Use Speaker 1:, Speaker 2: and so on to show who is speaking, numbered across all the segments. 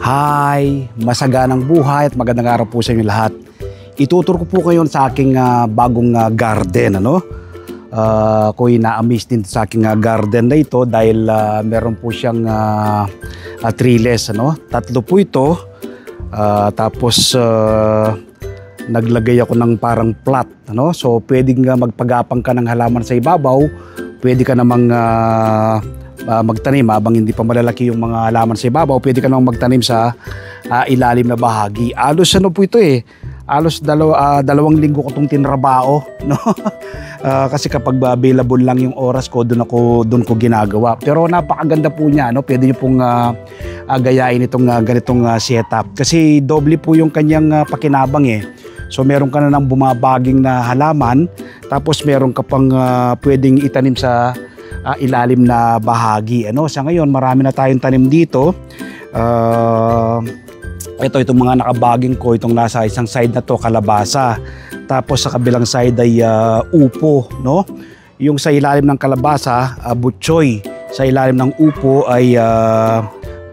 Speaker 1: Hi! Masaganang buhay at magandang araw po sa inyo lahat. Ituturo ko po kayo sa aking bagong garden. Ako'y na-amaze din sa aking garden na ito dahil meron po siyang trellis. Tatlo po ito. Tapos naglagay ako ng parang plot. So pwedeng magpagapang ka ng halaman sa ibabaw. Pwede ka namang magtanim habang hindi pa malalaki yung mga halaman sa ibabaw. Pwede ka namang magtanim sa ilalim na bahagi. Alos po ito alos dalawang linggo ko itong tinrabaho, kasi kapag available lang yung oras ko, doon ko ginagawa. Pero napakaganda po niya, pwede niyo pong gayain itong ganitong setup. Kasi doble po yung kanyang pakinabang So meron ka na ng bumabaging na halaman, tapos meron ka pang pwedeng itanim sa ilalim na bahagi. Sa ngayon marami na tayong tanim dito. Itong mga nakabaging ko, itong nasa isang side na to kalabasa, tapos sa kabilang side ay upo, yung sa ilalim ng kalabasa butchoy, sa ilalim ng upo ay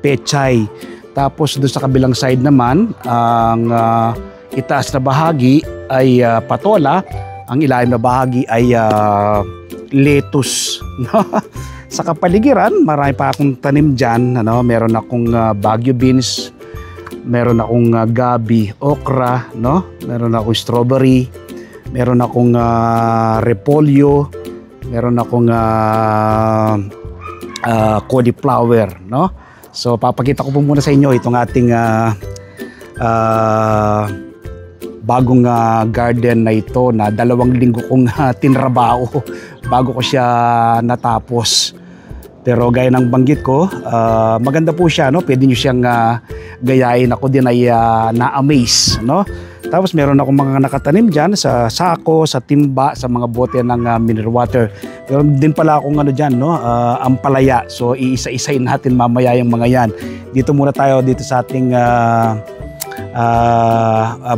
Speaker 1: pechay, tapos doon sa kabilang side naman ang itaas na bahagi ay patola, ang ilalim na bahagi ay lettuce. Sa kapaligiran marami pa akong tanim dyan. Meron akong Baguio beans, meron akong gabi, okra, meron akong strawberry, meron akong repolyo, meron akong cauliflower, So papakita ko po muna sa inyo itong ating bagong garden na ito na 2 linggo kong tinrabaho bago ko siya natapos. Pero gaya ng banggit ko, maganda po siya, pwede nyo siyang gayain. Ako din ay na-amaze, Tapos meron akong mga nakatanim dyan sa sako, sa timba, sa mga bote ng mineral water. Pero din pala akong dyan, ampalaya. So iisa-isain natin mamaya yung mga yan. Dito muna tayo dito sa ating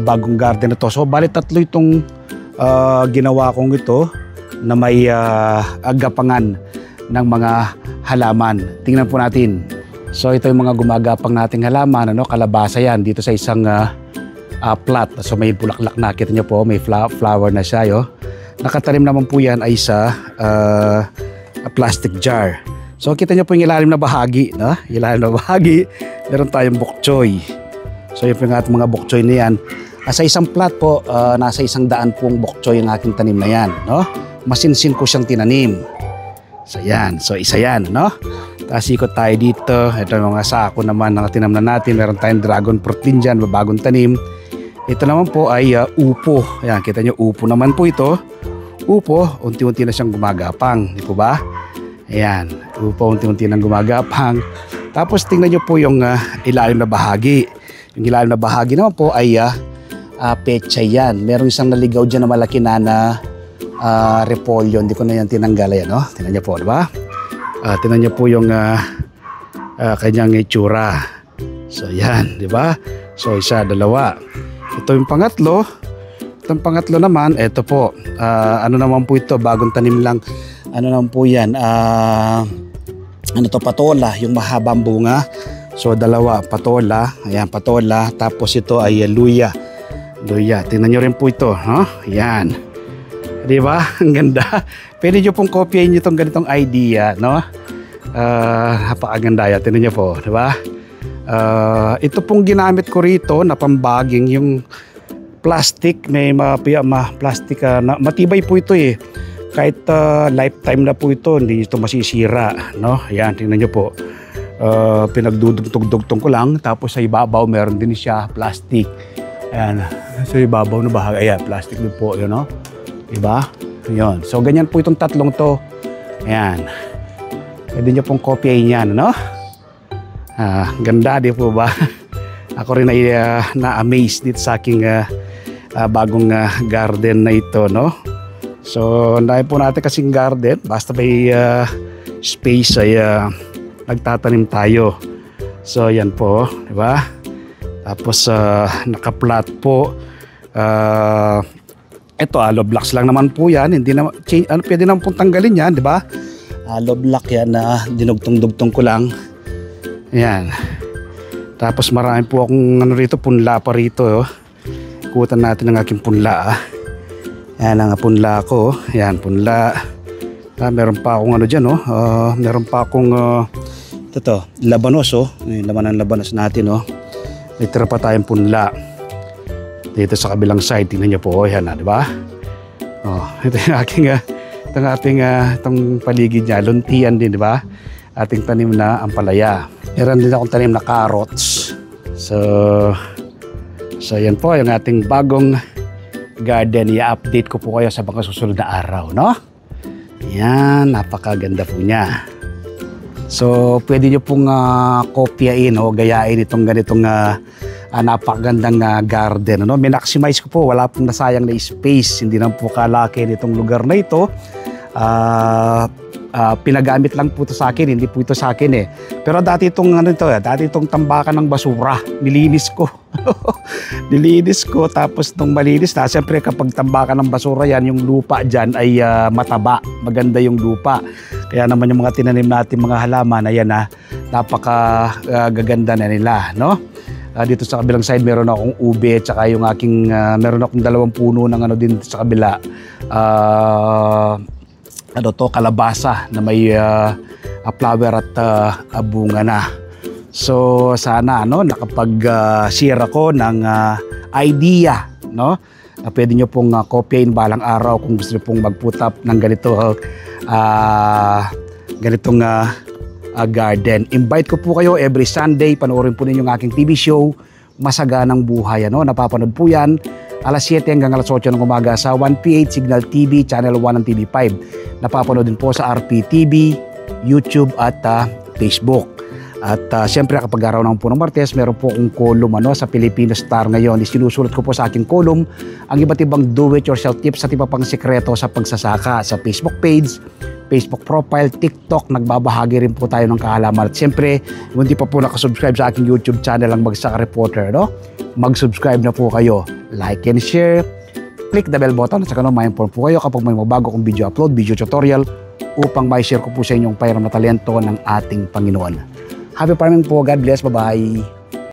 Speaker 1: bagong garden na to. So bali 3 itong ginawa kong ito na may agapangan ng mga halaman. Tingnan po natin. So ito yung mga gumagapang nating halaman, kalabasa yan dito sa isang plot. So may bulaklak na, kita nyo po, may flower na siya. Nakatanim naman po yan ay sa plastic jar. So kita nyo po yung ilalim na bahagi, ilalim na bahagi, meron tayong bok choy. So yun po yung ating mga bok choy na yan. Sa isang plot po, nasa 100 pong bok choy ang aking tanim na yan, Masinsin ko siyang tinanim. So yan, so isa yan, Tapos ikot tayo dito. Ito yung mga sako naman na tinamnan natin. Meron tayong dragon fruit din dyan, bagong tanim. Ito naman po ay upo. Ayan, kita nyo, upo naman po ito. Upo, unti-unti na siyang gumagapang, di po ba? Ayan, upo, unti-unti nang gumagapang. Tapos tingnan nyo po yung ilalim na bahagi. Yung ilalim na bahagi naman po ay pechay yan. Meron isang naligaw dyan na malaki na repolyo. Hindi ko na yan tinanggal. Tingnan nyo po, di ba? Tingnan nyo po yung kanyang itsura. So yan, di ba? So isa, 2. Ito yung pangatlo. Itong pangatlo naman, ito po. Ano naman po ito? Bagong tanim lang. Ano naman po yan? Patola, yung mahabang bunga. So 2, patola. Ayan, patola. Tapos ito ay luya. Luya. Tingnan nyo rin po ito. Yan. Di ba? Ang ganda. Pwede nyo pong kopyahin nyo itong ganitong idea, napakaganda yan. Tingnan nyo po, di ba? Ito pong ginamit ko rito na pambaging, yung plastic, may plastic na matibay po ito Kahit lifetime na po ito, hindi ito masisira, Yan, tingnan nyo po. Pinagdudugtong ko lang, tapos sa ibabaw meron din siya plastic. Ayan, sa ibabaw na bahagi, ayan, plastic din po, diba? Yun. So ganyan po itong 3 to. Ayan. Pwede nyo pong kopyahin yan, ganda, di po ba? Ako rin ay na-amaze dito sa aking bagong garden na ito, So dahil po natin kasing garden, basta may space ay nagtatanim tayo. So yan po, di ba? Tapos naka-plot po. Ito, hollow blocks lang naman po yan. Hindi na, pwede naman pong tanggalin yan, di ba? Hollow block yan na dinugtong-dugtong ko lang. Ayan. Tapos marami po akong ano rito, punla pa rito. Oh. Ikutan natin ang aking punla. Yan ang punla ko. Yan, punla. Meron pa akong ano dyan. Oh. Meron pa akong ito, labanos. Oh. Yung laman ng labanos natin. Oh. May tira pa tayong punla. Dito sa kabilang side. Tingnan nyo po. Oh, yan, di ba? Oh, ito yung aking itong paligid niya. Luntian din, di ba? Ating tanim na ampalaya. Meron din akong tanim na carrots. So yan po yung ating bagong garden. I-update ko po kayo sa mga susunod na araw, no? Yan, napakaganda po niya. So, pwede nyo pong kopyain o gayain itong ganitong napakagandang garden. Ano? Minaximize ko po, wala pong nasayang na space. Hindi naman po kalaki nitong lugar na ito. Pinagamit lang po ito sa akin, hindi po ito sa akin eh. Pero dati itong tambakan ng basura, nilinis ko. Nilinis ko, tapos nung malinis na, siyempre kapag tambakan ng basura yan, yung lupa dyan ay mataba, maganda yung lupa. Kaya naman yung mga tinanim natin mga halaman, ayan napaka gaganda na nila, no? Dito sa kabilang side meron akong ube, tsaka yung aking meron akong 2 puno ng ano din sa kabila. Kalabasa na may flower at bunga na. So sana nakapag-share ako ng idea, no? Na pwede nyo pong kopyain balang araw kung gusto nyo pong mag-put up ng ganitong garden. Invite ko po kayo every Sunday, panoorin po ninyo yung aking TV show, Masaganang Buhay. Napapanood po yan alas 7 hanggang alas 8 ng umaga sa 1PH Signal TV, Channel 1 ng TV5. Napapanood din po sa RPTV, YouTube at Facebook. At siyempre kapag araw ng punong Martes, meron po akong column sa Filipino Star ngayon. Sinusulat ko po sa aking column ang iba't ibang do-it-yourself tips at iba pang sikreto sa pagsasaka. Sa Facebook page, Facebook profile, TikTok, nagbabahagi rin po tayo ng kaalaman. At siyempre, kung hindi pa po nakasubscribe sa aking YouTube channel ang Magsaka Reporter, mag-subscribe na po kayo. Like and share. Click the bell button at saka ma-inform po kayo kapag may mabago kong video upload, video tutorial upang ma-share ko po sa inyong pairam na talento ng ating Panginoon. Happy farming po. God bless. Bye-bye.